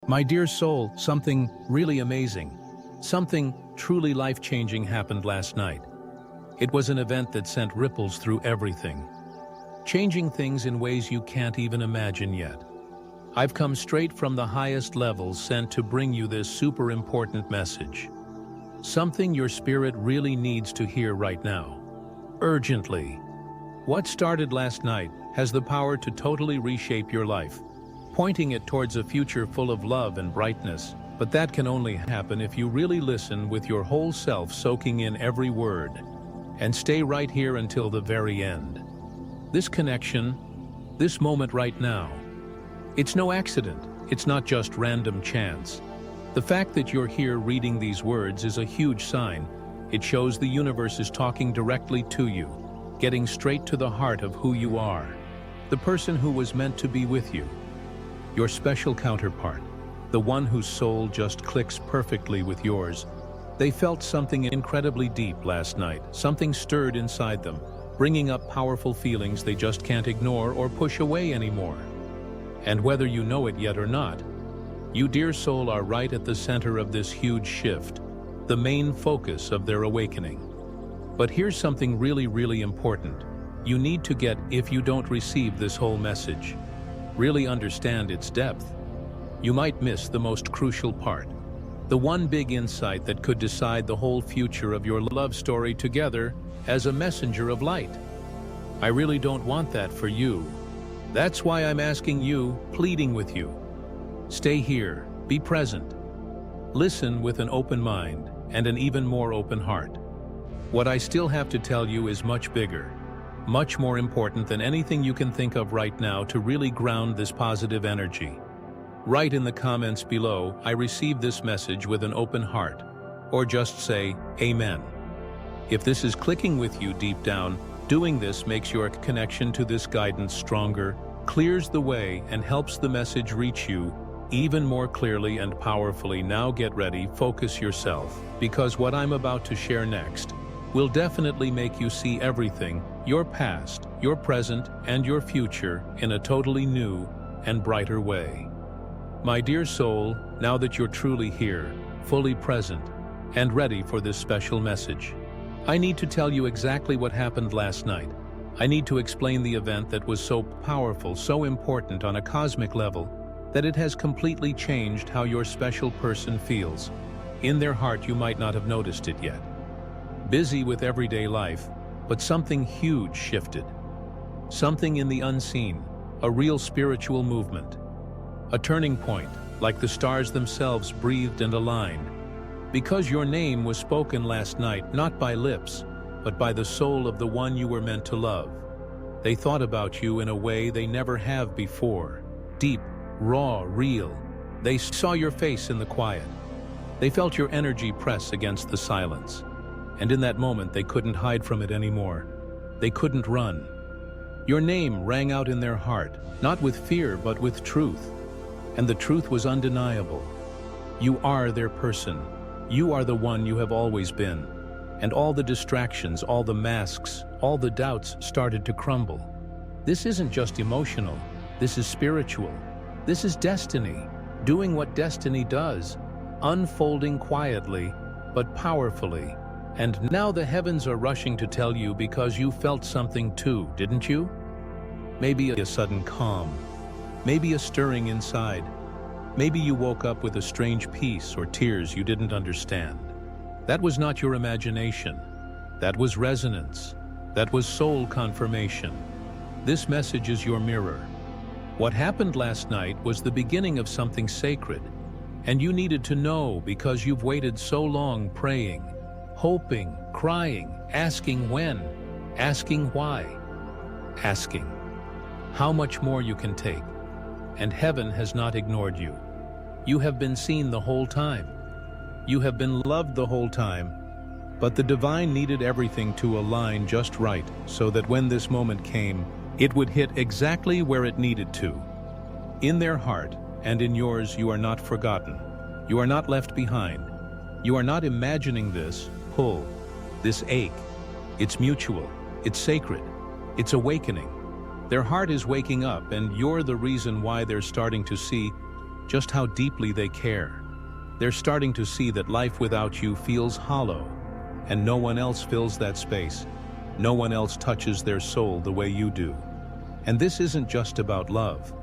My dear soul, something really amazing, something truly life-changing happened last night. It was an event that sent ripples through everything, changing things in ways you can't even imagine yet. I've come straight from the highest levels sent to bring you this super important message. Something your spirit really needs to hear right now. Urgently. What started last night has the power to totally reshape your life, pointing it towards a future full of love and brightness. But that can only happen if you really listen with your whole self, soaking in every word, and stay right here until the very end. This connection, this moment right now, it's no accident. It's not just random chance. The fact that you're here reading these words is a huge sign. It shows the universe is talking directly to you, getting straight to the heart of who you are, the person who was meant to be with you, your special counterpart, the one whose soul just clicks perfectly with yours. They felt something incredibly deep last night. Something stirred inside them, bringing up powerful feelings they just can't ignore or push away anymore. And whether you know it yet or not, you, dear soul, are right at the center of this huge shift, the main focus of their awakening. But here's something really important. You need to get, if you don't receive this whole message, really understand its depth, you might miss the most crucial part. The one big insight that could decide the whole future of your love story together as a messenger of light. I really don't want that for you. That's why I'm asking you, pleading with you. Stay here, be present. Listen with an open mind and an even more open heart. What I still have to tell you is much bigger, much more important than anything you can think of right now to really ground this positive energy. Write in the comments below, I received this message with an open heart, or just say, Amen. If this is clicking with you deep down, doing this makes your connection to this guidance stronger, clears the way, and helps the message reach you even more clearly and powerfully. Now get ready, focus yourself, because what I'm about to share next will definitely make you see everything, your past, your present, and your future in a totally new and brighter way. My dear soul, now that you're truly here, fully present, and ready for this special message, I need to tell you exactly what happened last night. I need to explain the event that was so powerful, so important on a cosmic level, that it has completely changed how your special person feels. In their heart, you might not have noticed it yet. Busy with everyday life, but something huge shifted. Something in the unseen, a real spiritual movement. A turning point, like the stars themselves breathed and aligned. Because your name was spoken last night, not by lips, but by the soul of the one you were meant to love. They thought about you in a way they never have before. Deep, raw, real. They saw your face in the quiet. They felt your energy press against the silence. And in that moment, they couldn't hide from it anymore. They couldn't run. Your name rang out in their heart, not with fear, but with truth. And the truth was undeniable. You are their person. You are the one you have always been. And all the distractions, all the masks, all the doubts started to crumble. This isn't just emotional. This is spiritual. This is destiny, doing what destiny does, unfolding quietly, but powerfully. And now the heavens are rushing to tell you, because you felt something too, didn't you? Maybe a sudden calm, maybe a stirring inside. Maybe you woke up with a strange peace or tears you didn't understand. That was not your imagination. That was resonance. That was soul confirmation. This message is your mirror. What happened last night was the beginning of something sacred, and you needed to know because you've waited so long, praying, hoping, crying, asking when, asking why, asking how much more you can take. And heaven has not ignored you. You have been seen the whole time. You have been loved the whole time. But the divine needed everything to align just right so that when this moment came, it would hit exactly where it needed to. In their heart and in yours, you are not forgotten. You are not left behind. You are not imagining this pull, this ache. It's mutual. It's sacred. It's awakening. Their heart is waking up, and you're the reason why they're starting to see just how deeply they care. They're starting to see that life without you feels hollow, and no one else fills that space. No one else touches their soul the way you do. And this isn't just about love.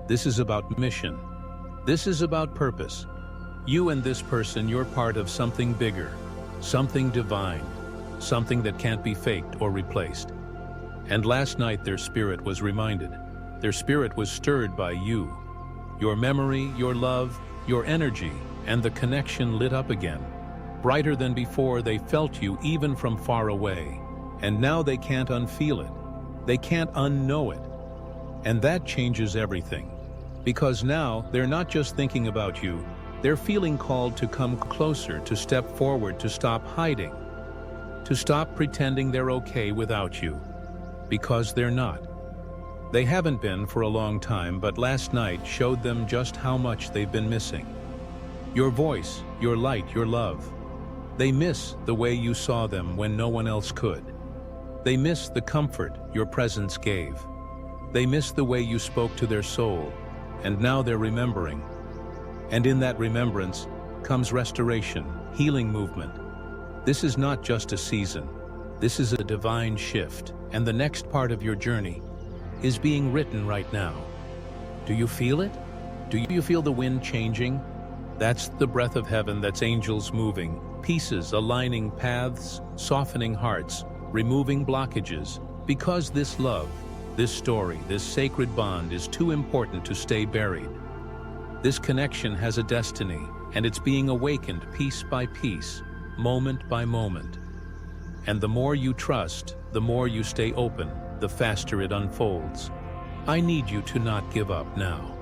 This is about mission. This is about purpose. You and this person, you're part of something bigger, something divine, something that can't be faked or replaced. And last night their spirit was reminded. Their spirit was stirred by you. Your memory, your love, your energy, and the connection lit up again. Brighter than before, they felt you even from far away. And now they can't unfeel it. They can't unknow it. And that changes everything. Because now, they're not just thinking about you, they're feeling called to come closer, to step forward, to stop hiding, to stop pretending they're okay without you. Because they're not. They haven't been for a long time, but last night showed them just how much they've been missing. Your voice, your light, your love. They miss the way you saw them when no one else could. They miss the comfort your presence gave. They miss the way you spoke to their soul, and now they're remembering. And in that remembrance comes restoration, healing movement. This is not just a season. This is a divine shift, and the next part of your journey is being written right now. Do you feel it? Do you feel the wind changing? That's the breath of heaven, that's angels moving, pieces aligning paths, softening hearts, removing blockages, because this love, this story, this sacred bond is too important to stay buried. This connection has a destiny, and it's being awakened piece by piece, moment by moment. And the more you trust, the more you stay open, the faster it unfolds. I need you to not give up now.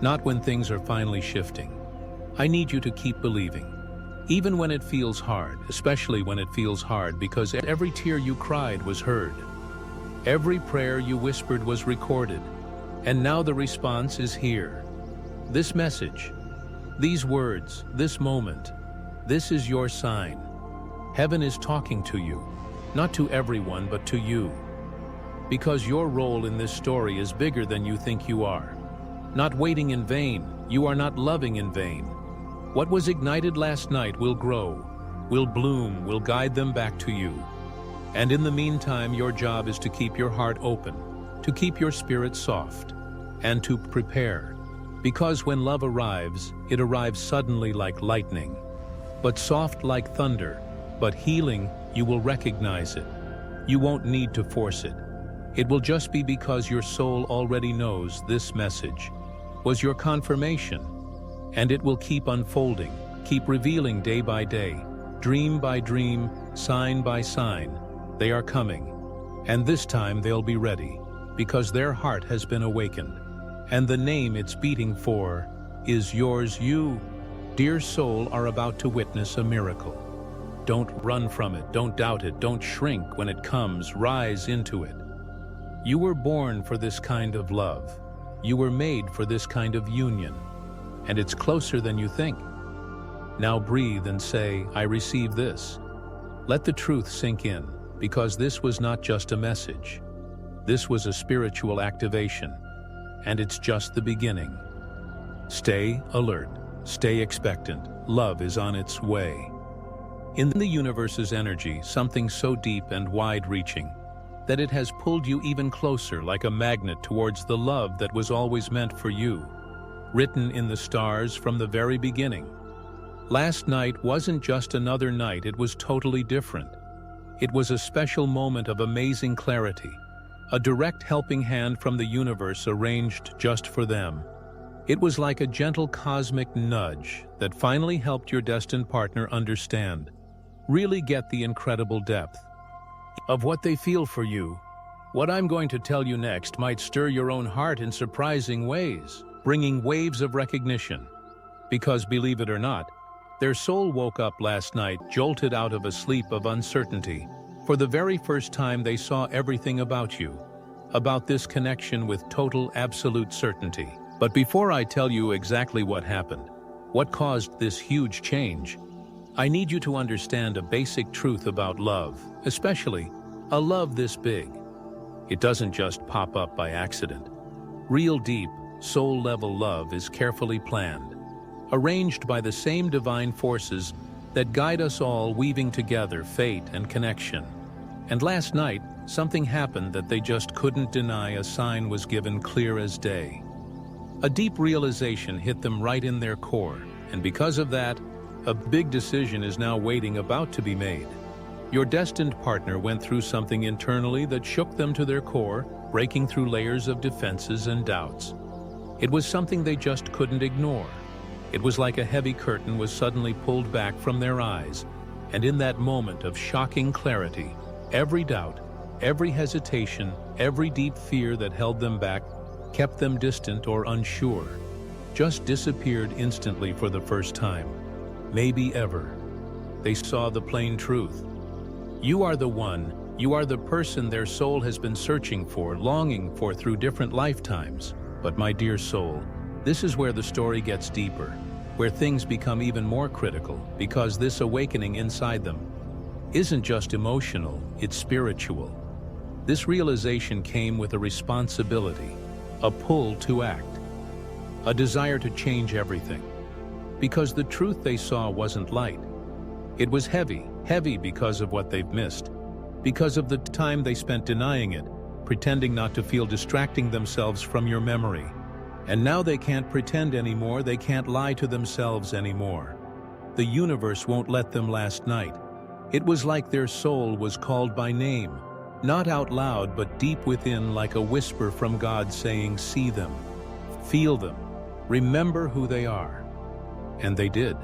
Not when things are finally shifting. I need you to keep believing. Even when it feels hard, especially when it feels hard, because every tear you cried was heard. Every prayer you whispered was recorded. And now the response is here. This message, these words, this moment, this is your sign. Heaven is talking to you, not to everyone, but to you. Because your role in this story is bigger than you think you are. Not waiting in vain, you are not loving in vain. What was ignited last night will grow, will bloom, will guide them back to you. And in the meantime, your job is to keep your heart open, to keep your spirit soft, and to prepare. Because when love arrives, it arrives suddenly like lightning, but soft like thunder, but healing, you will recognize it. You won't need to force it. It will just be because your soul already knows this message was your confirmation. And it will keep unfolding, keep revealing day by day, dream by dream, sign by sign. They are coming. And this time they'll be ready, because their heart has been awakened. And the name it's beating for is yours. You, dear soul, are about to witness a miracle. Don't run from it, don't doubt it, don't shrink when it comes, rise into it. You were born for this kind of love. You were made for this kind of union. And it's closer than you think. Now breathe and say, I receive this. Let the truth sink in, because this was not just a message. This was a spiritual activation, and it's just the beginning. Stay alert, stay expectant. Love is on its way. In the universe's energy, something so deep and wide-reaching that it has pulled you even closer like a magnet towards the love that was always meant for you. Written in the stars from the very beginning. Last night wasn't just another night, it was totally different. It was a special moment of amazing clarity, a direct helping hand from the universe arranged just for them. It was like a gentle cosmic nudge that finally helped your destined partner understand, really get the incredible depth of what they feel for you. What I'm going to tell you next might stir your own heart in surprising ways, bringing waves of recognition. Because believe it or not, their soul woke up last night, jolted out of a sleep of uncertainty. For the very first time they saw everything about you, about this connection with total, absolute certainty. But before I tell you exactly what happened, what caused this huge change, I need you to understand a basic truth about love, especially a love this big. It doesn't just pop up by accident. Real deep, soul-level love is carefully planned, arranged by the same divine forces that guide us all, weaving together fate and connection. And last night, something happened that they just couldn't deny. A sign was given clear as day. A deep realization hit them right in their core, and because of that, a big decision is now about to be made. Your destined partner went through something internally that shook them to their core, breaking through layers of defenses and doubts. It was something they just couldn't ignore. It was like a heavy curtain was suddenly pulled back from their eyes, and in that moment of shocking clarity, every doubt, every hesitation, every deep fear that held them back, kept them distant or unsure, just disappeared instantly for the first time, maybe ever. They saw the plain truth. You are the one, you are the person their soul has been searching for, longing for through different lifetimes. But my dear soul, this is where the story gets deeper, where things become even more critical, because this awakening inside them isn't just emotional, it's spiritual. This realization came with a responsibility, a pull to act, a desire to change everything. Because the truth they saw wasn't light. It was heavy, heavy because of what they've missed, because of the time they spent denying it, pretending not to feel, distracting themselves from your memory. And now they can't pretend anymore, they can't lie to themselves anymore. The universe won't let them. Last night, it was like their soul was called by name, not out loud but deep within, like a whisper from God saying, see them, feel them, remember who they are. And they did.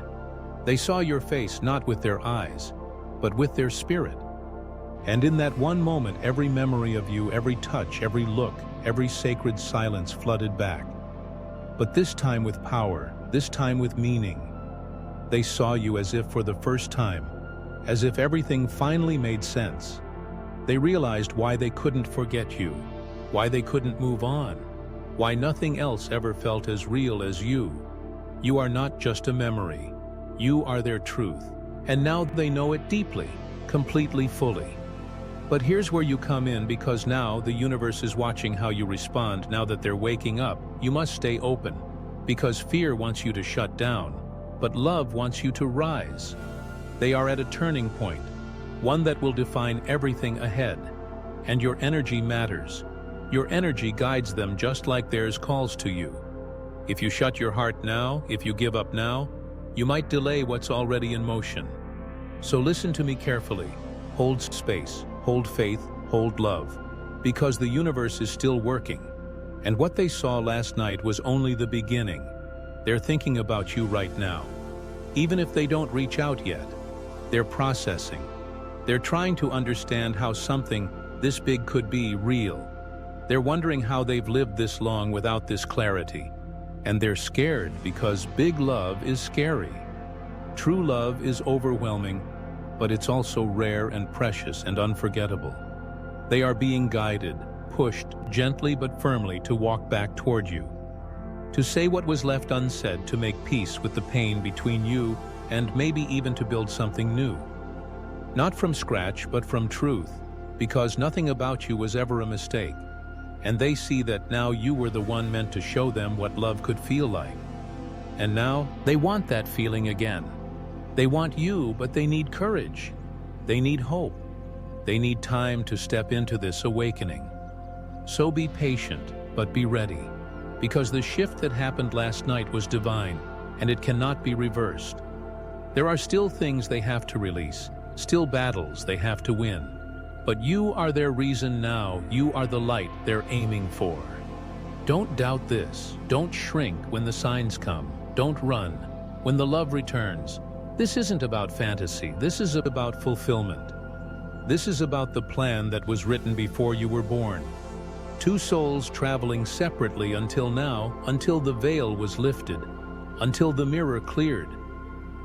They saw your face not with their eyes, but with their spirit. And in that one moment, every memory of you, every touch, every look, every sacred silence flooded back. But this time with power, this time with meaning. They saw you as if for the first time, as if everything finally made sense. They realized why they couldn't forget you, why they couldn't move on, why nothing else ever felt as real as you. You are not just a memory. You are their truth. And now they know it deeply, completely, fully. But here's where you come in, because now the universe is watching how you respond. Now that they're waking up, you must stay open, because fear wants you to shut down, but love wants you to rise. They are at a turning point, one that will define everything ahead. And your energy matters. Your energy guides them just like theirs calls to you. If you shut your heart now, if you give up now, you might delay what's already in motion. So listen to me carefully. Hold space, hold faith, hold love, because the universe is still working. And what they saw last night was only the beginning. They're thinking about you right now. Even if they don't reach out yet, they're processing. They're trying to understand how something this big could be real. They're wondering how they've lived this long without this clarity. And they're scared because big love is scary. True love is overwhelming, but it's also rare and precious and unforgettable. They are being guided, pushed gently but firmly to walk back toward you, to say what was left unsaid, to make peace with the pain between you, and maybe even to build something new. Not from scratch, but from truth, because nothing about you was ever a mistake. And they see that now you were the one meant to show them what love could feel like. And now they want that feeling again. They want you, but they need courage. They need hope. They need time to step into this awakening. So be patient, but be ready, because the shift that happened last night was divine, and it cannot be reversed. There are still things they have to release, still battles they have to win. But you are their reason now. You are the light they're aiming for. Don't doubt this. Don't shrink when the signs come. Don't run when the love returns. This isn't about fantasy. This is about fulfillment. This is about the plan that was written before you were born. Two souls traveling separately until now, until the veil was lifted, until the mirror cleared,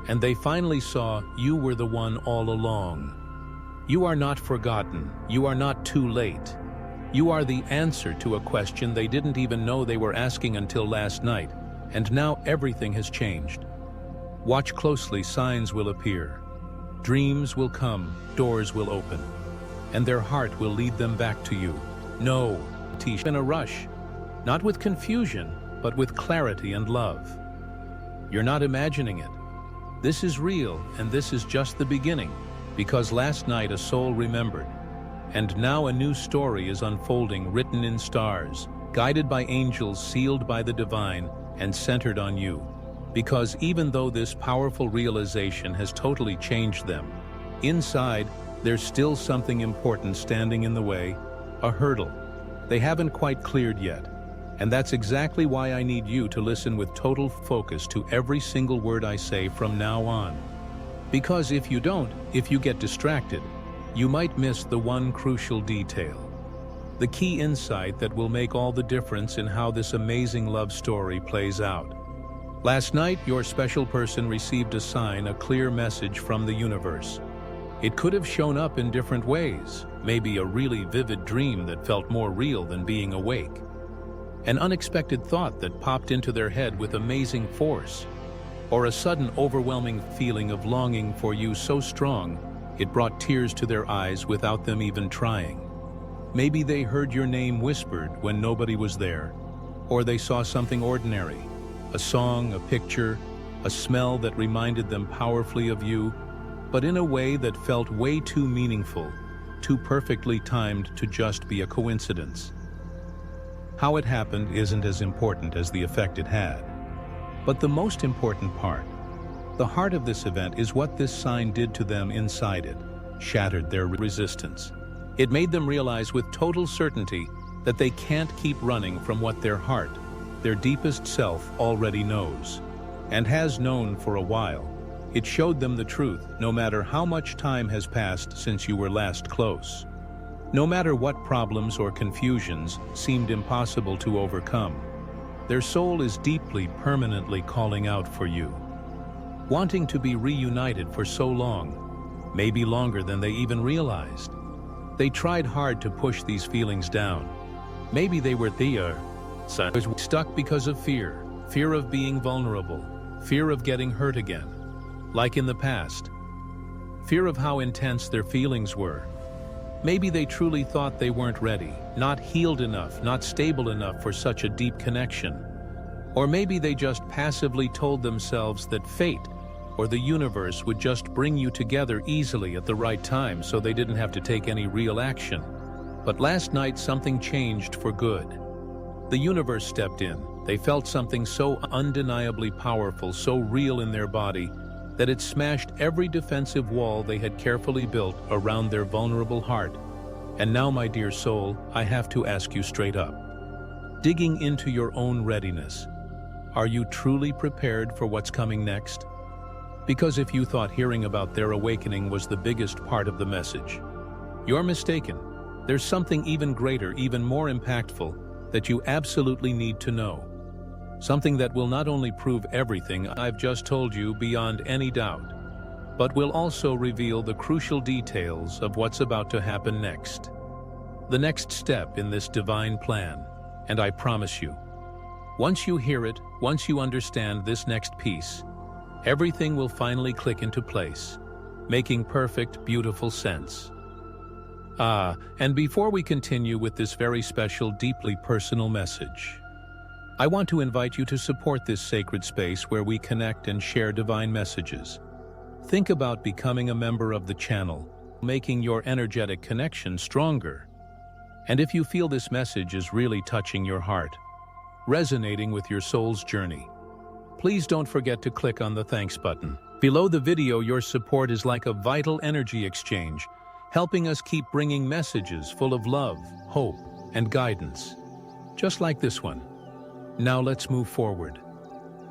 and they finally saw you were the one all along. You are not forgotten. You are not too late. You are the answer to a question they didn't even know they were asking until last night, and now everything has changed. Watch closely, signs will appear. Dreams will come, doors will open, and their heart will lead them back to you. No, in a rush, not with confusion, but with clarity and love. You're not imagining it. This is real, and this is just the beginning, because last night a soul remembered. And now a new story is unfolding, written in stars, guided by angels, sealed by the divine, and centered on you. Because even though this powerful realization has totally changed them, inside, there's still something important standing in the way, a hurdle they haven't quite cleared yet. And that's exactly why I need you to listen with total focus to every single word I say from now on. Because if you don't, if you get distracted, you might miss the one crucial detail. The key insight that will make all the difference in how this amazing love story plays out. Last night, your special person received a sign, a clear message from the universe. It could have shown up in different ways, maybe a really vivid dream that felt more real than being awake. An unexpected thought that popped into their head with amazing force, or a sudden overwhelming feeling of longing for you so strong it brought tears to their eyes without them even trying. Maybe they heard your name whispered when nobody was there, or they saw something ordinary, a song, a picture, a smell that reminded them powerfully of you, but in a way that felt way too meaningful, too perfectly timed to just be a coincidence. How it happened isn't as important as the effect it had. But the most important part, the heart of this event, is what this sign did to them inside it, shattered their resistance. It made them realize with total certainty that they can't keep running from what their heart, their deepest self, already knows, and has known for a while. It showed them the truth, no matter how much time has passed since you were last close. No matter what problems or confusions seemed impossible to overcome, their soul is deeply, permanently calling out for you. Wanting to be reunited for so long, maybe longer than they even realized. They tried hard to push these feelings down. Maybe they were stuck because of fear of being vulnerable, fear of getting hurt again, like in the past, fear of how intense their feelings were. Maybe they truly thought they weren't ready, not healed enough, not stable enough for such a deep connection. Or maybe they just passively told themselves that fate or the universe would just bring you together easily at the right time so they didn't have to take any real action. But last night something changed for good. The universe stepped in. They felt something so undeniably powerful, so real in their body, that it smashed every defensive wall they had carefully built around their vulnerable heart. And now, my dear soul, I have to ask you straight up. Digging into your own readiness, are you truly prepared for what's coming next? Because if you thought hearing about their awakening was the biggest part of the message, you're mistaken. There's something even greater, even more impactful, that you absolutely need to know. Something that will not only prove everything I've just told you beyond any doubt, but will also reveal the crucial details of what's about to happen next. The next step in this divine plan, and I promise you, once you hear it, once you understand this next piece, everything will finally click into place, making perfect, beautiful sense. And before we continue with this very special, deeply personal message, I want to invite you to support this sacred space where we connect and share divine messages. Think about becoming a member of the channel, making your energetic connection stronger. And if you feel this message is really touching your heart, resonating with your soul's journey, please don't forget to click on the thanks button. Below the video, your support is like a vital energy exchange, helping us keep bringing messages full of love, hope, and guidance, just like this one. Now let's move forward,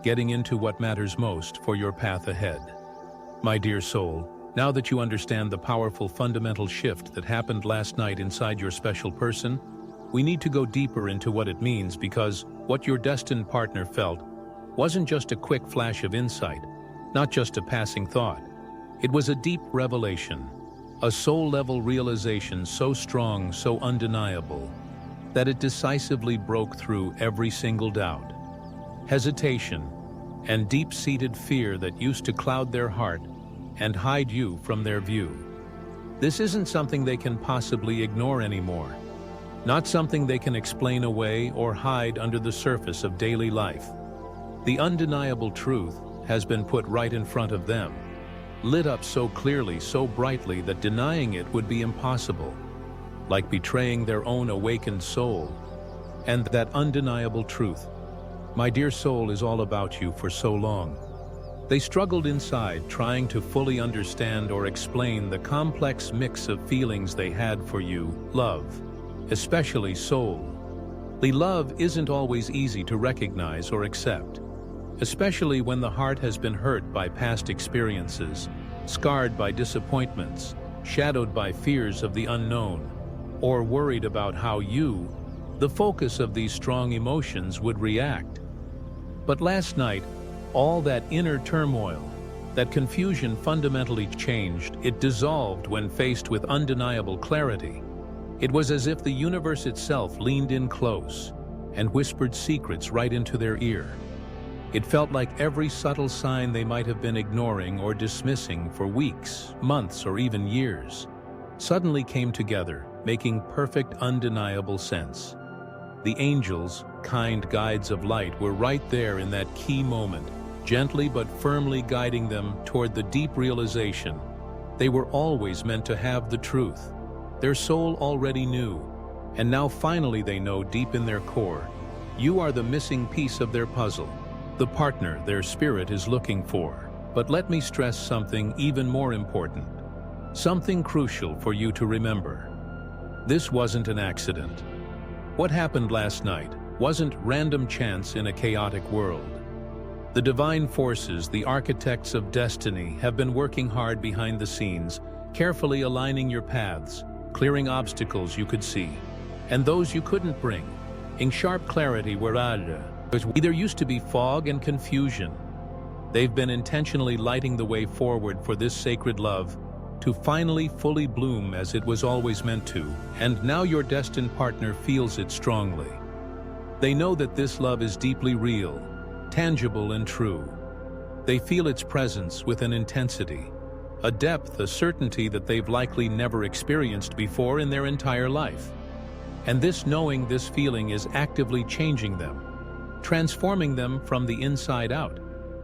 getting into what matters most for your path ahead. My dear soul, now that you understand the powerful fundamental shift that happened last night inside your special person, we need to go deeper into what it means, because what your destined partner felt wasn't just a quick flash of insight, not just a passing thought. It was a deep revelation, a soul-level realization so strong, so undeniable, that it decisively broke through every single doubt, hesitation, and deep-seated fear that used to cloud their heart and hide you from their view. This isn't something they can possibly ignore anymore. not something they can explain away or hide under the surface of daily life. The undeniable truth has been put right in front of them, lit up so clearly, so brightly that denying it would be impossible, like betraying their own awakened soul. And that undeniable truth, my dear soul, is all about you for so long. They struggled inside, trying to fully understand or explain the complex mix of feelings they had for you, love, especially soul. The love isn't always easy to recognize or accept, especially when the heart has been hurt by past experiences, scarred by disappointments, shadowed by fears of the unknown, or worried about how you, the focus of these strong emotions, would react. But last night, all that inner turmoil, that confusion fundamentally changed. It dissolved when faced with undeniable clarity. It was as if the universe itself leaned in close and whispered secrets right into their ear. It felt like every subtle sign they might have been ignoring or dismissing for weeks, months, or even years suddenly came together, making perfect, undeniable sense. The angels, kind guides of light, were right there in that key moment, gently but firmly guiding them toward the deep realization they were always meant to have the truth. Their soul already knew, and now finally they know deep in their core, you are the missing piece of their puzzle, the partner their spirit is looking for. But let me stress something even more important, something crucial for you to remember. This wasn't an accident. What happened last night wasn't random chance in a chaotic world. The divine forces, the architects of destiny, have been working hard behind the scenes, carefully aligning your paths, clearing obstacles you could see, and those you couldn't bring, in sharp clarity where there used to be fog and confusion. They've been intentionally lighting the way forward for this sacred love to finally fully bloom as it was always meant to, and now your destined partner feels it strongly. They know that this love is deeply real, tangible and true. They feel its presence with an intensity, a depth, a certainty that they've likely never experienced before in their entire life. And this knowing, this feeling is actively changing them, transforming them from the inside out,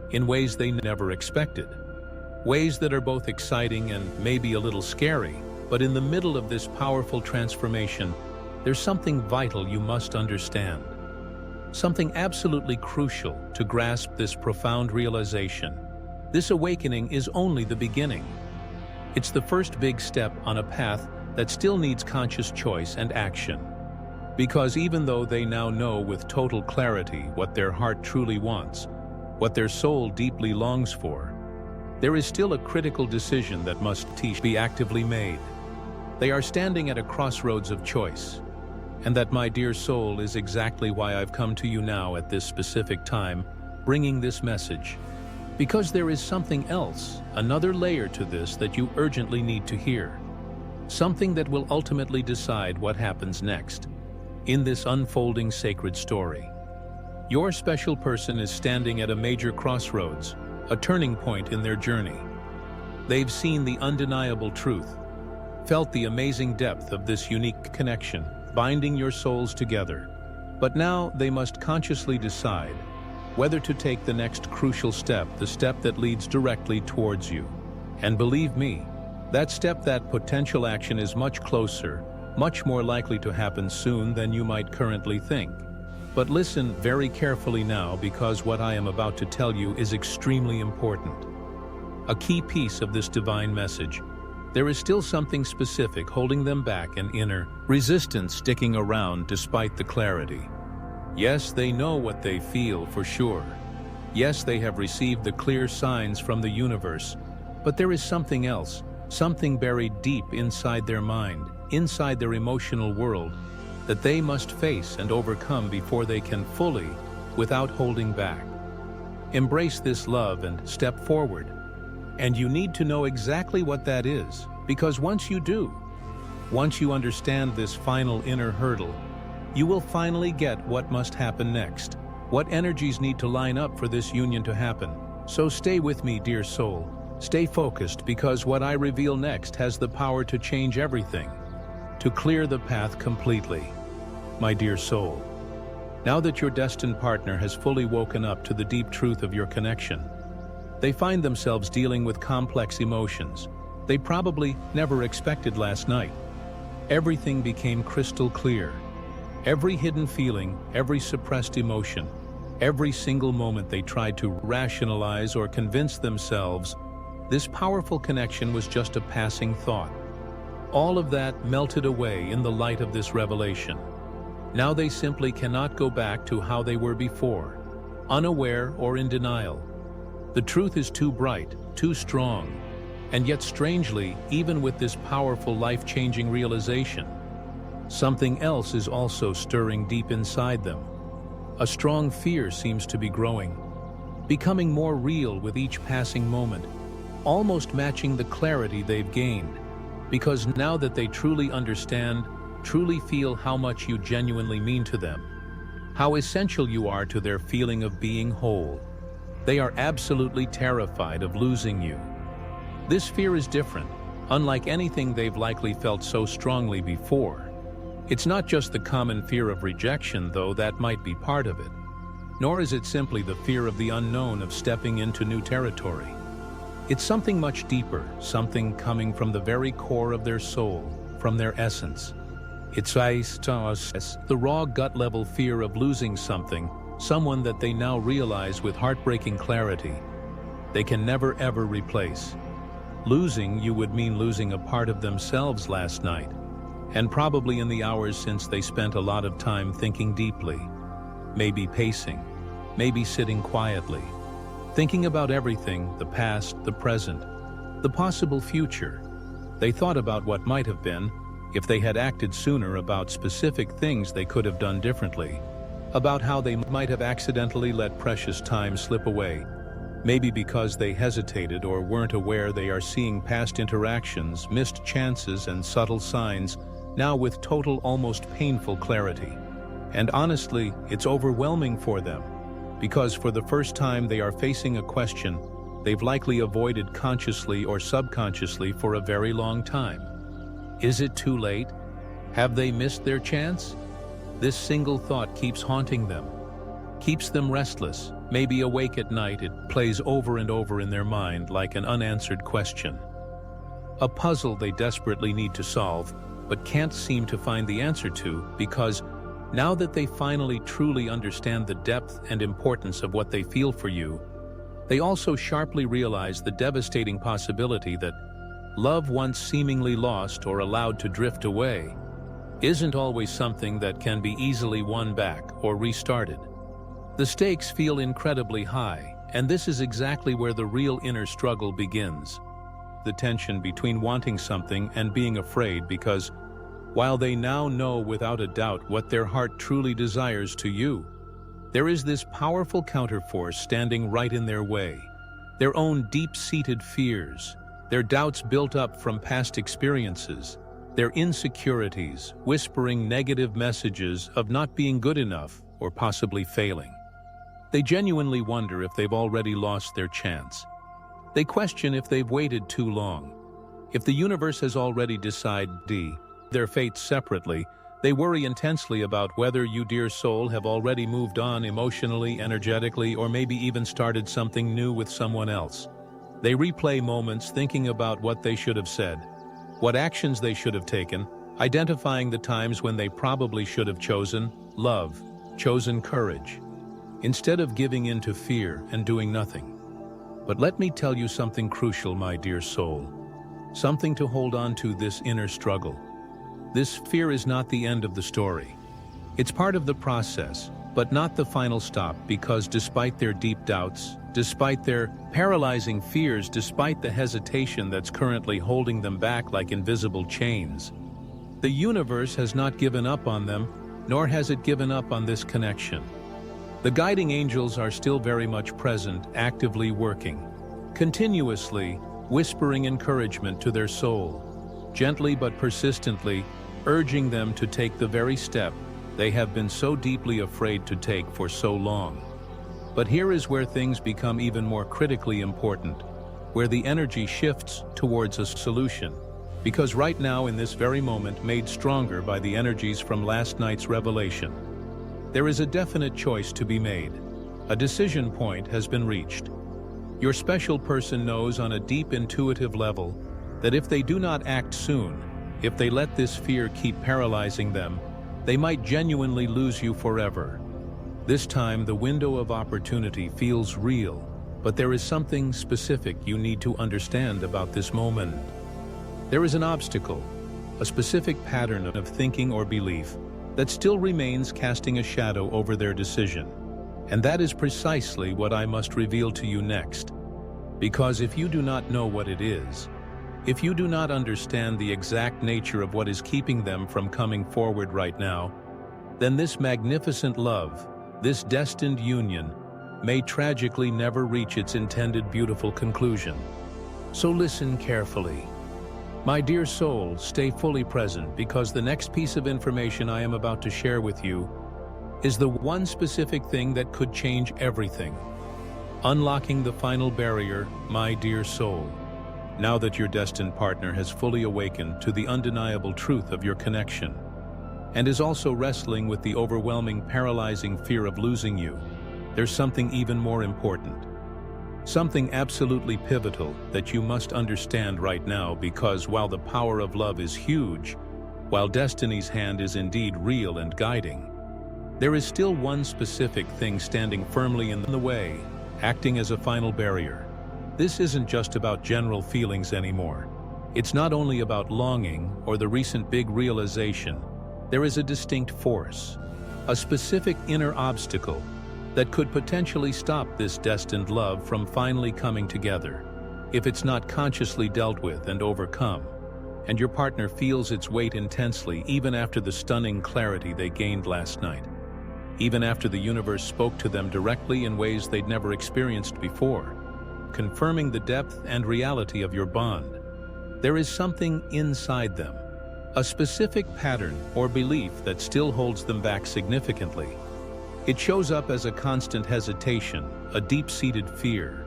in ways they never expected. Ways that are both exciting and maybe a little scary, but in the middle of this powerful transformation, there's something vital you must understand. Something absolutely crucial to grasp this profound realization. This awakening is only the beginning. It's the first big step on a path that still needs conscious choice and action. Because even though they now know with total clarity what their heart truly wants, what their soul deeply longs for, there is still a critical decision that must be actively made. They are standing at a crossroads of choice. And that, my dear soul, is exactly why I've come to you now at this specific time, bringing this message. Because there is something else, another layer to this that you urgently need to hear. Something that will ultimately decide what happens next in this unfolding sacred story. Your special person is standing at a major crossroads, a turning point in their journey. They've seen the undeniable truth, felt the amazing depth of this unique connection, binding your souls together. But now they must consciously decide whether to take the next crucial step, the step that leads directly towards you. And believe me, that step, that potential action is much closer, much more likely to happen soon than you might currently think. But listen very carefully now, because what I am about to tell you is extremely important. A key piece of this divine message. There is still something specific holding them back, an inner resistance sticking around despite the clarity. Yes, they know what they feel for sure. Yes, they have received the clear signs from the universe. But there is something else, something buried deep inside their mind, inside their emotional world, that they must face and overcome before they can fully, without holding back, embrace this love and step forward. And you need to know exactly what that is, because once you do, once you understand this final inner hurdle, you will finally get what must happen next, what energies need to line up for this union to happen. So stay with me, dear soul. Stay focused, because what I reveal next has the power to change everything, to clear the path completely. my dear soul. Now that your destined partner has fully woken up to the deep truth of your connection, they find themselves dealing with complex emotions they probably never expected last night. Everything became crystal clear. Every hidden feeling, every suppressed emotion, every single moment they tried to rationalize or convince themselves this powerful connection was just a passing thought. All of that melted away in the light of this revelation. Now they simply cannot go back to how they were before, unaware or in denial. The truth is too bright, too strong, and yet strangely, even with this powerful life-changing realization, something else is also stirring deep inside them. A strong fear seems to be growing, becoming more real with each passing moment, almost matching the clarity they've gained. Because now that they truly understand, truly feel how much you genuinely mean to them, how essential you are to their feeling of being whole, they are absolutely terrified of losing you. This fear is different, unlike anything they've likely felt so strongly before. It's not just the common fear of rejection, though that might be part of it. Nor is it simply the fear of the unknown, of stepping into new territory. It's something much deeper, something coming from the very core of their soul, from their essence. It's the raw gut-level fear of losing something, someone that they now realize with heartbreaking clarity they can never ever replace. Losing you would mean losing a part of themselves last night, and probably in the hours since they spent a lot of time thinking deeply, maybe pacing, maybe sitting quietly, thinking about everything, the past, the present, the possible future. They thought about what might have been if they had acted sooner, about specific things they could have done differently, about how they might have accidentally let precious time slip away, maybe because they hesitated or weren't aware. They are seeing past interactions, missed chances, and subtle signs now with total, almost painful clarity. And honestly, it's overwhelming for them, because for the first time they are facing a question they've likely avoided consciously or subconsciously for a very long time. Is it too late? Have they missed their chance? This single thought keeps haunting them, keeps them restless, maybe awake at night. It plays over and over in their mind like an unanswered question. A puzzle they desperately need to solve, but can't seem to find the answer to, because now that they finally truly understand the depth and importance of what they feel for you, they also sharply realize the devastating possibility that love, once seemingly lost or allowed to drift away, isn't always something that can be easily won back or restarted. The stakes feel incredibly high, and this is exactly where the real inner struggle begins. The tension between wanting something and being afraid, because while they now know without a doubt what their heart truly desires to you, there is this powerful counterforce standing right in their way. Their own deep-seated fears, their doubts built up from past experiences, their insecurities, whispering negative messages of not being good enough or possibly failing. They genuinely wonder if they've already lost their chance. They question if they've waited too long, if the universe has already decided their fates separately. They worry intensely about whether you, dear soul, have already moved on emotionally, energetically, or maybe even started something new with someone else. They replay moments thinking about what they should have said, what actions they should have taken, identifying the times when they probably should have chosen love, chosen courage, instead of giving in to fear and doing nothing. But let me tell you something crucial, my dear soul, something to hold on to this inner struggle. This fear is not the end of the story. It's part of the process, but not the final stop, because despite their deep doubts, despite their paralyzing fears, despite the hesitation that's currently holding them back like invisible chains, the universe has not given up on them, nor has it given up on this connection. The guiding angels are still very much present, actively working, continuously whispering encouragement to their soul, gently but persistently urging them to take the very step they have been so deeply afraid to take for so long. But here is where things become even more critically important, where the energy shifts towards a solution. Because right now, in this very moment, made stronger by the energies from last night's revelation, there is a definite choice to be made. A decision point has been reached. Your special person knows on a deep intuitive level that if they do not act soon, if they let this fear keep paralyzing them, they might genuinely lose you forever. This time, the window of opportunity feels real, but there is something specific you need to understand about this moment. There is an obstacle, a specific pattern of thinking or belief that still remains casting a shadow over their decision. And that is precisely what I must reveal to you next. Because if you do not know what it is, if you do not understand the exact nature of what is keeping them from coming forward right now, then this magnificent love, this destined union, may tragically never reach its intended beautiful conclusion. So listen carefully. My dear soul, stay fully present, because the next piece of information I am about to share with you is the one specific thing that could change everything. Unlocking the final barrier, my dear soul. Now that your destined partner has fully awakened to the undeniable truth of your connection and is also wrestling with the overwhelming, paralyzing fear of losing you, there's something even more important. Something absolutely pivotal that you must understand right now, because while the power of love is huge, while destiny's hand is indeed real and guiding, there is still one specific thing standing firmly in the way, acting as a final barrier. This isn't just about general feelings anymore. It's not only about longing or the recent big realization. There is a distinct force, a specific inner obstacle that could potentially stop this destined love from finally coming together, if it's not consciously dealt with and overcome, and your partner feels its weight intensely even after the stunning clarity they gained last night, even after the universe spoke to them directly in ways they'd never experienced before, confirming the depth and reality of your bond. There is something inside them, a specific pattern or belief that still holds them back significantly. It shows up as a constant hesitation, a deep-seated fear,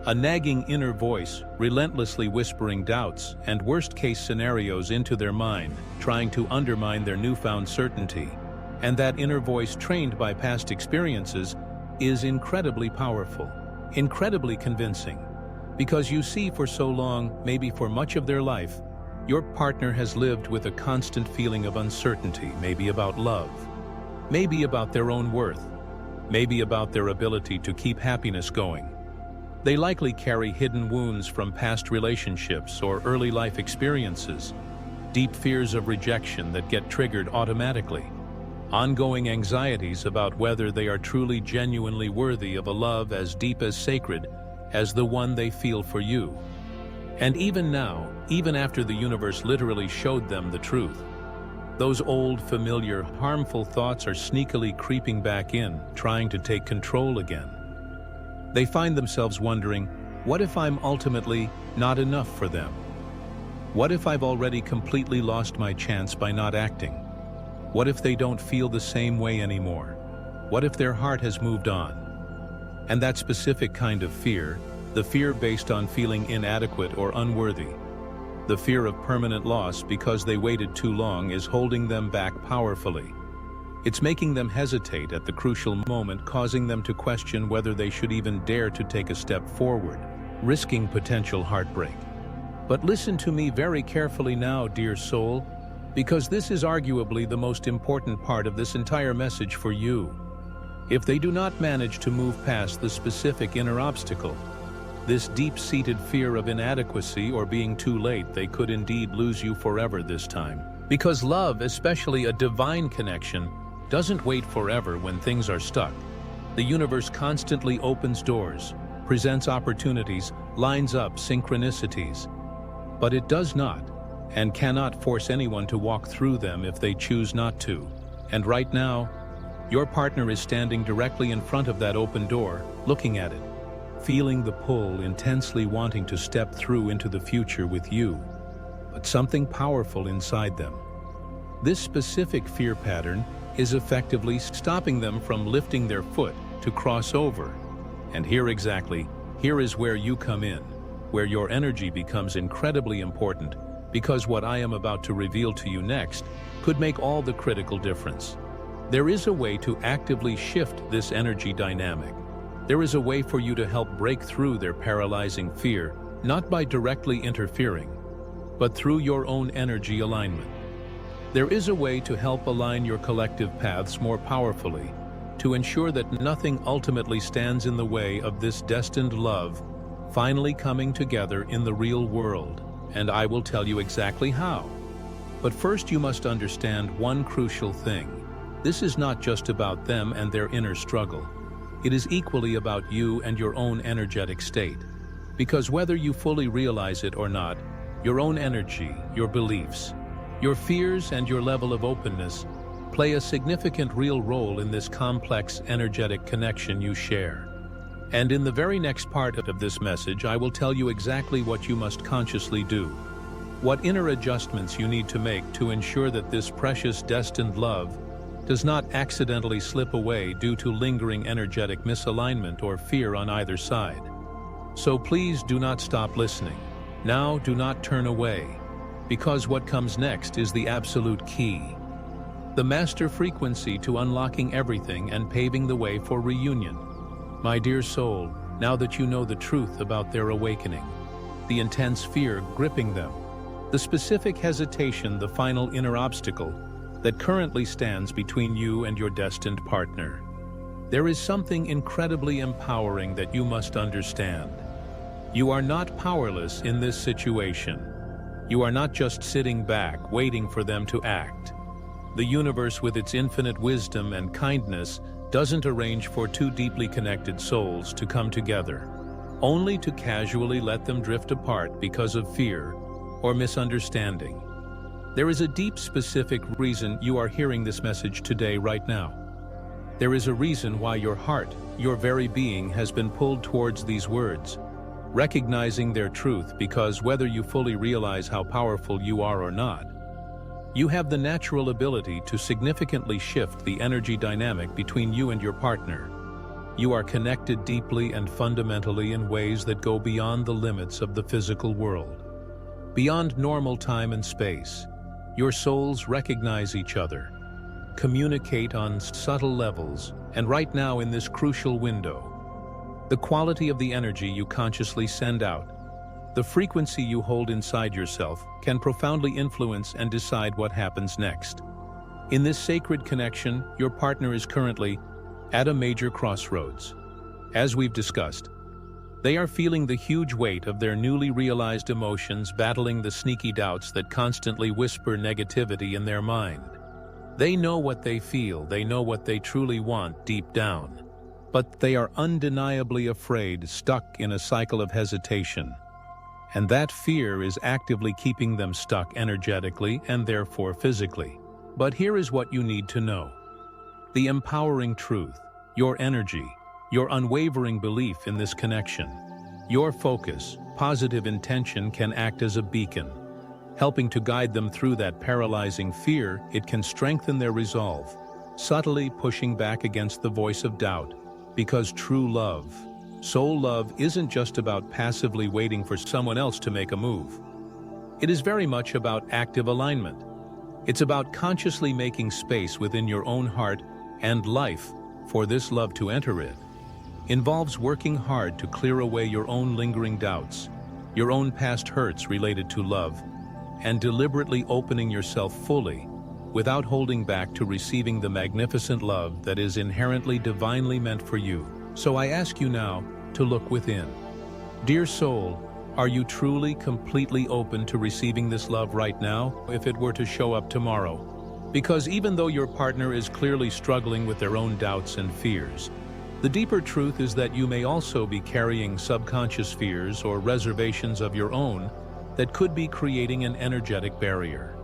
a nagging inner voice relentlessly whispering doubts and worst-case scenarios into their mind, trying to undermine their newfound certainty. And that inner voice, trained by past experiences, is incredibly powerful, incredibly convincing. Because you see, for so long, maybe for much of their life, your partner has lived with a constant feeling of uncertainty, maybe about love, maybe about their own worth, maybe about their ability to keep happiness going. They likely carry hidden wounds from past relationships or early life experiences, deep fears of rejection that get triggered automatically, ongoing anxieties about whether they are truly genuinely worthy of a love as deep as sacred as the one they feel for you. And even now, even after the universe literally showed them the truth, those old, familiar, harmful thoughts are sneakily creeping back in, trying to take control again. They find themselves wondering, what if I'm ultimately not enough for them? What if I've already completely lost my chance by not acting? What if they don't feel the same way anymore? What if their heart has moved on? And that specific kind of fear, the fear based on feeling inadequate or unworthy, the fear of permanent loss because they waited too long, is holding them back powerfully. It's making them hesitate at the crucial moment, causing them to question whether they should even dare to take a step forward, risking potential heartbreak. But listen to me very carefully now, dear soul, because this is arguably the most important part of this entire message for you. If they do not manage to move past the specific inner obstacle, this deep-seated fear of inadequacy or being too late, they could indeed lose you forever this time. Because love, especially a divine connection, doesn't wait forever when things are stuck. The universe constantly opens doors, presents opportunities, lines up synchronicities. But it does not and cannot force anyone to walk through them if they choose not to. And right now, your partner is standing directly in front of that open door, looking at it, feeling the pull, intensely wanting to step through into the future with you. But something powerful inside them, this specific fear pattern, is effectively stopping them from lifting their foot to cross over. And here is where you come in, where your energy becomes incredibly important, because what I am about to reveal to you next could make all the critical difference. There is a way to actively shift this energy dynamic. There is a way for you to help break through their paralyzing fear, not by directly interfering, but through your own energy alignment. There is a way to help align your collective paths more powerfully, to ensure that nothing ultimately stands in the way of this destined love finally coming together in the real world, and I will tell you exactly how. But first you must understand one crucial thing. This is not just about them and their inner struggle. It is equally about you and your own energetic state. Because whether you fully realize it or not, your own energy, your beliefs, your fears and your level of openness play a significant real role in this complex energetic connection you share. And in the very next part of this message, I will tell you exactly what you must consciously do, what inner adjustments you need to make to ensure that this precious destined love does not accidentally slip away due to lingering energetic misalignment or fear on either side. So please do not stop listening. Now do not turn away, because what comes next is the absolute key. The master frequency to unlocking everything and paving the way for reunion. My dear soul, now that you know the truth about their awakening, the intense fear gripping them, the specific hesitation, the final inner obstacle that currently stands between you and your destined partner, there is something incredibly empowering that you must understand. You are not powerless in this situation. You are not just sitting back, waiting for them to act. The universe, with its infinite wisdom and kindness, doesn't arrange for two deeply connected souls to come together, only to casually let them drift apart because of fear or misunderstanding. There is a deep, specific reason you are hearing this message today, right now. There is a reason why your heart, your very being, has been pulled towards these words, recognizing their truth, because whether you fully realize how powerful you are or not, you have the natural ability to significantly shift the energy dynamic between you and your partner. You are connected deeply and fundamentally in ways that go beyond the limits of the physical world. Beyond normal time and space, your souls recognize each other, communicate on subtle levels, and right now in this crucial window, the quality of the energy you consciously send out, the frequency you hold inside yourself, can profoundly influence and decide what happens next. In this sacred connection, your partner is currently at a major crossroads. As we've discussed, they are feeling the huge weight of their newly realized emotions, battling the sneaky doubts that constantly whisper negativity in their mind. They know what they feel, they know what they truly want deep down, but they are undeniably afraid, stuck in a cycle of hesitation. And that fear is actively keeping them stuck energetically and therefore physically. But here is what you need to know. The empowering truth, your energy, your unwavering belief in this connection, your focus, positive intention can act as a beacon, helping to guide them through that paralyzing fear. It can strengthen their resolve, subtly pushing back against the voice of doubt, because true love, soul love, isn't just about passively waiting for someone else to make a move. It is very much about active alignment. It's about consciously making space within your own heart and life for this love to enter it. Involves working hard to clear away your own lingering doubts, your own past hurts related to love, and deliberately opening yourself fully, without holding back, to receiving the magnificent love that is inherently divinely meant for you. So I ask you now to look within. Dear soul, are you truly, completely open to receiving this love right now, if it were to show up tomorrow? Because even though your partner is clearly struggling with their own doubts and fears, the deeper truth is that you may also be carrying subconscious fears or reservations of your own that could be creating an energetic barrier.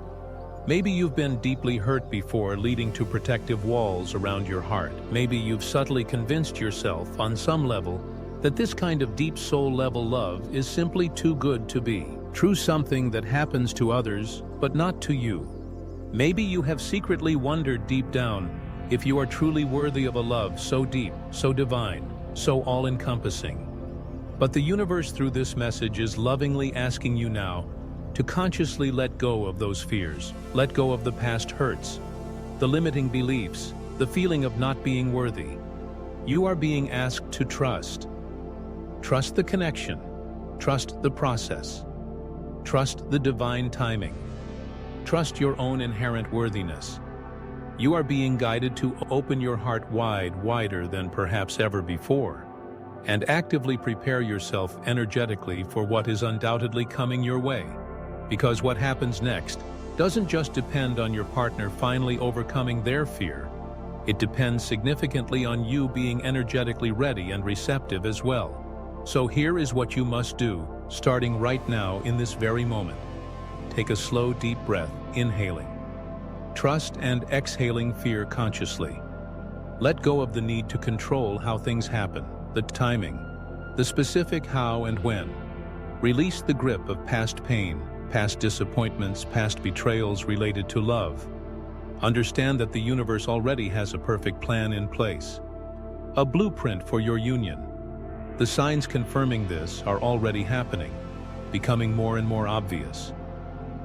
Maybe you've been deeply hurt before, leading to protective walls around your heart. Maybe you've subtly convinced yourself on some level that this kind of deep soul-level love is simply too good to be true, something that happens to others but not to you. Maybe you have secretly wondered deep down if you are truly worthy of a love so deep, so divine, so all-encompassing. But the universe, through this message, is lovingly asking you now to consciously let go of those fears, let go of the past hurts, the limiting beliefs, the feeling of not being worthy. You are being asked to trust. Trust the connection. Trust the process. Trust the divine timing. Trust your own inherent worthiness. You are being guided to open your heart wider than perhaps ever before, and actively prepare yourself energetically for what is undoubtedly coming your way. Because what happens next doesn't just depend on your partner finally overcoming their fear. It depends significantly on you being energetically ready and receptive as well. So here is what you must do, starting right now in this very moment. Take a slow, deep breath, inhaling. Trust and exhaling fear consciously. Let go of the need to control how things happen, the timing, the specific how and when. Release the grip of past pain, past disappointments, past betrayals related to love. Understand that the universe already has a perfect plan in place, a blueprint for your union. The signs confirming this are already happening, becoming more and more obvious.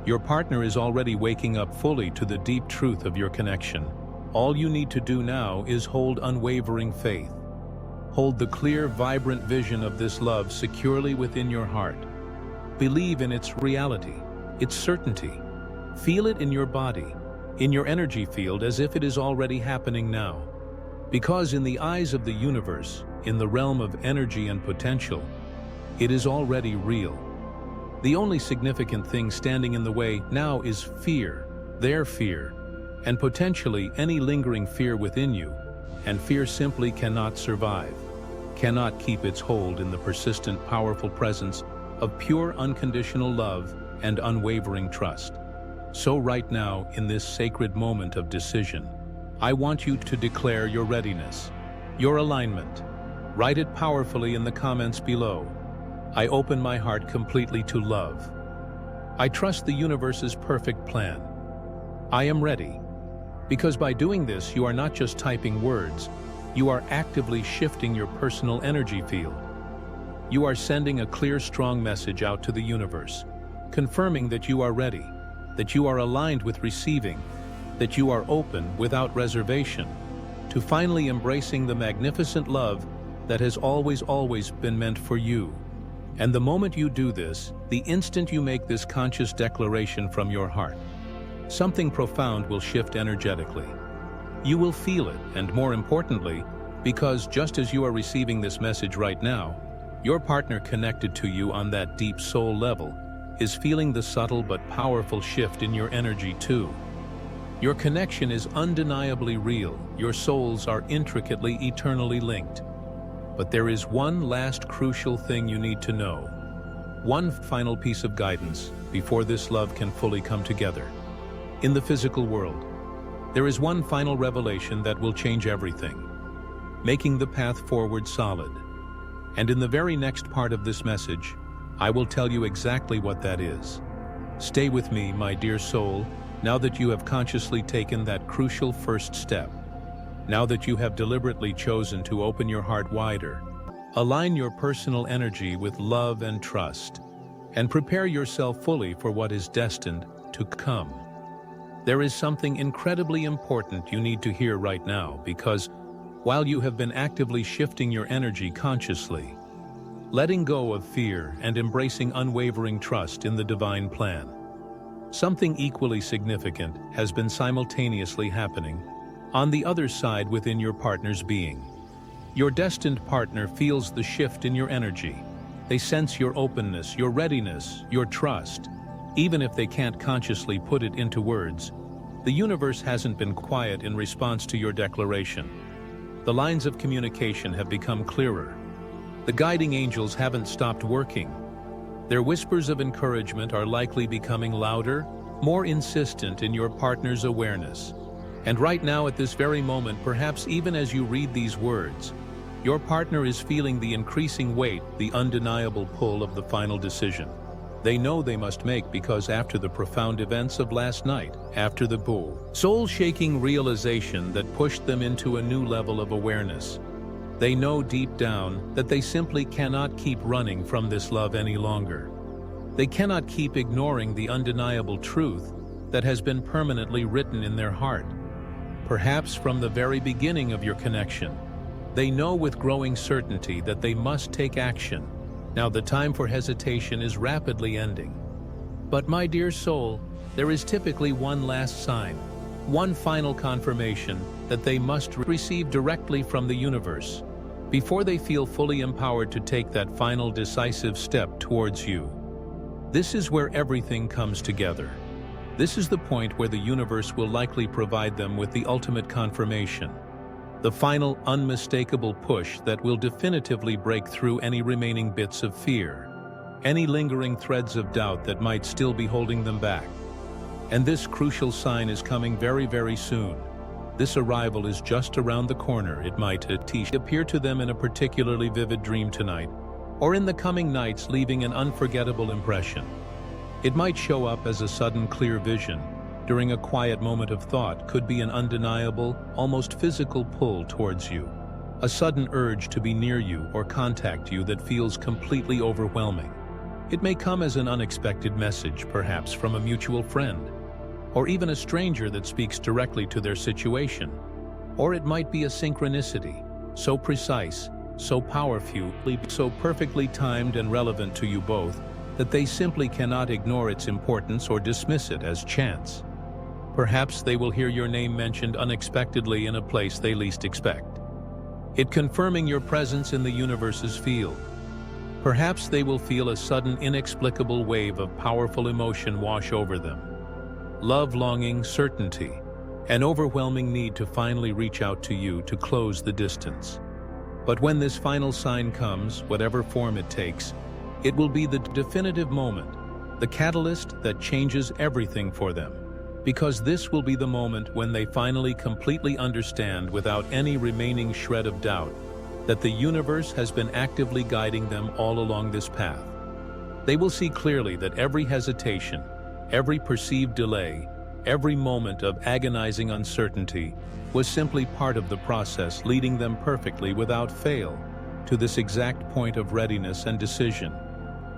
Your partner is already waking up fully to the deep truth of your connection. All you need to do now is hold unwavering faith. Hold the clear, vibrant vision of this love securely within your heart. Believe in its reality, its certainty. Feel it in your body, in your energy field, as if it is already happening now. Because in the eyes of the universe, in the realm of energy and potential, it is already real. The only significant thing standing in the way now is fear, their fear, and potentially any lingering fear within you, and fear simply cannot survive, cannot keep its hold in the persistent, powerful presence of pure unconditional love and unwavering trust. So right now, in this sacred moment of decision, I want you to declare your readiness, your alignment. Write it powerfully in the comments below. I open my heart completely to love. I trust the universe's perfect plan. I am ready. Because by doing this, you are not just typing words, you are actively shifting your personal energy field. You are sending a clear, strong message out to the universe, confirming that you are ready, that you are aligned with receiving, that you are open without reservation, to finally embracing the magnificent love that has always been meant for you. And the moment you do this, the instant you make this conscious declaration from your heart, something profound will shift energetically. You will feel it, and more importantly, because just as you are receiving this message right now, your partner connected to you on that deep soul level is feeling the subtle but powerful shift in your energy too. Your connection is undeniably real. Your souls are intricately, eternally linked. But there is one last crucial thing you need to know. One final piece of guidance before this love can fully come together. In the physical world, there is one final revelation that will change everything, making the path forward solid. And in the very next part of this message, I will tell you exactly what that is. Stay with me, my dear soul, now that you have consciously taken that crucial first step. Now that you have deliberately chosen to open your heart wider, align your personal energy with love and trust, and prepare yourself fully for what is destined to come. There is something incredibly important you need to hear right now, because while you have been actively shifting your energy consciously, letting go of fear and embracing unwavering trust in the divine plan, something equally significant has been simultaneously happening on the other side within your partner's being. Your destined partner feels the shift in your energy. They sense your openness, your readiness, your trust. Even if they can't consciously put it into words, the universe hasn't been quiet in response to your declaration. The lines of communication have become clearer. The guiding angels haven't stopped working. Their whispers of encouragement are likely becoming louder, more insistent in your partner's awareness. And right now, at this very moment, perhaps even as you read these words, your partner is feeling the increasing weight, the undeniable pull of the final decision they know they must make, because after the profound events of last night, after the soul-shaking realization that pushed them into a new level of awareness, they know deep down that they simply cannot keep running from this love any longer. They cannot keep ignoring the undeniable truth that has been permanently written in their heart. Perhaps from the very beginning of your connection, they know with growing certainty that they must take action. Now the time for hesitation is rapidly ending. But my dear soul, there is typically one last sign, one final confirmation that they must receive directly from the universe before they feel fully empowered to take that final decisive step towards you. This is where everything comes together. This is the point where the universe will likely provide them with the ultimate confirmation, the final unmistakable push that will definitively break through any remaining bits of fear, any lingering threads of doubt that might still be holding them back. And this crucial sign is coming very, very soon. This arrival is just around the corner. It might appear to them in a particularly vivid dream tonight, or in the coming nights, leaving an unforgettable impression. It might show up as a sudden clear vision during a quiet moment of thought, could be an undeniable, almost physical pull towards you, a sudden urge to be near you or contact you that feels completely overwhelming. It may come as an unexpected message, perhaps from a mutual friend, or even a stranger that speaks directly to their situation. Or it might be a synchronicity, so precise, so powerful, so perfectly timed and relevant to you both, that they simply cannot ignore its importance or dismiss it as chance. Perhaps they will hear your name mentioned unexpectedly in a place they least expect, it confirming your presence in the universe's field. Perhaps they will feel a sudden inexplicable wave of powerful emotion wash over them. Love, longing, certainty, an overwhelming need to finally reach out to you to close the distance. But when this final sign comes, whatever form it takes, it will be the definitive moment, the catalyst that changes everything for them. Because this will be the moment when they finally completely understand, without any remaining shred of doubt, that the universe has been actively guiding them all along this path. They will see clearly that every hesitation, every perceived delay, every moment of agonizing uncertainty was simply part of the process, leading them perfectly without fail to this exact point of readiness and decision.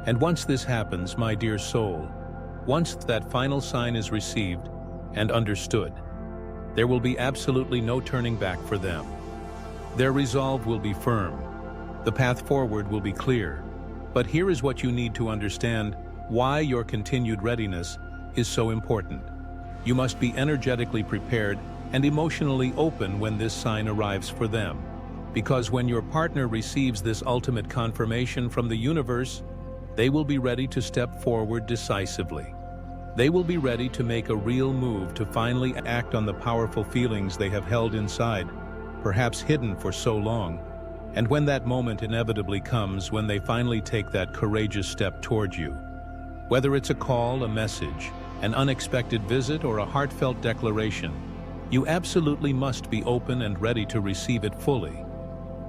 And once this happens, my dear soul, once that final sign is received and understood, there will be absolutely no turning back for them. Their resolve will be firm. The path forward will be clear. But here is what you need to understand why your continued readiness is so important. You must be energetically prepared and emotionally open when this sign arrives for them. Because when your partner receives this ultimate confirmation from the universe, they will be ready to step forward decisively. They will be ready to make a real move to finally act on the powerful feelings they have held inside, perhaps hidden for so long. And when that moment inevitably comes, when they finally take that courageous step toward you, whether it's a call, a message, an unexpected visit, or a heartfelt declaration, you absolutely must be open and ready to receive it fully.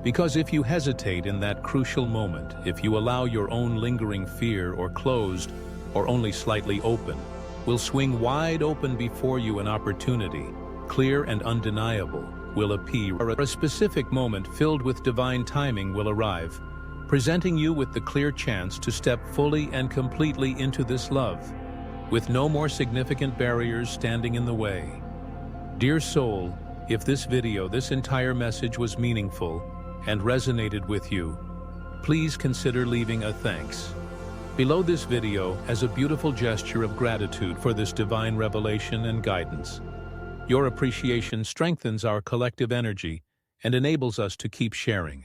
Because if you hesitate in that crucial moment, if you allow your own lingering fear, or closed, or only slightly open, will swing wide open before you an opportunity, clear and undeniable, will appear. A specific moment filled with divine timing will arrive, presenting you with the clear chance to step fully and completely into this love, with no more significant barriers standing in the way. Dear soul, if this video, this entire message was meaningful and resonated with you, please consider leaving a thanks below this video as a beautiful gesture of gratitude for this divine revelation and guidance. Your appreciation strengthens our collective energy and enables us to keep sharing.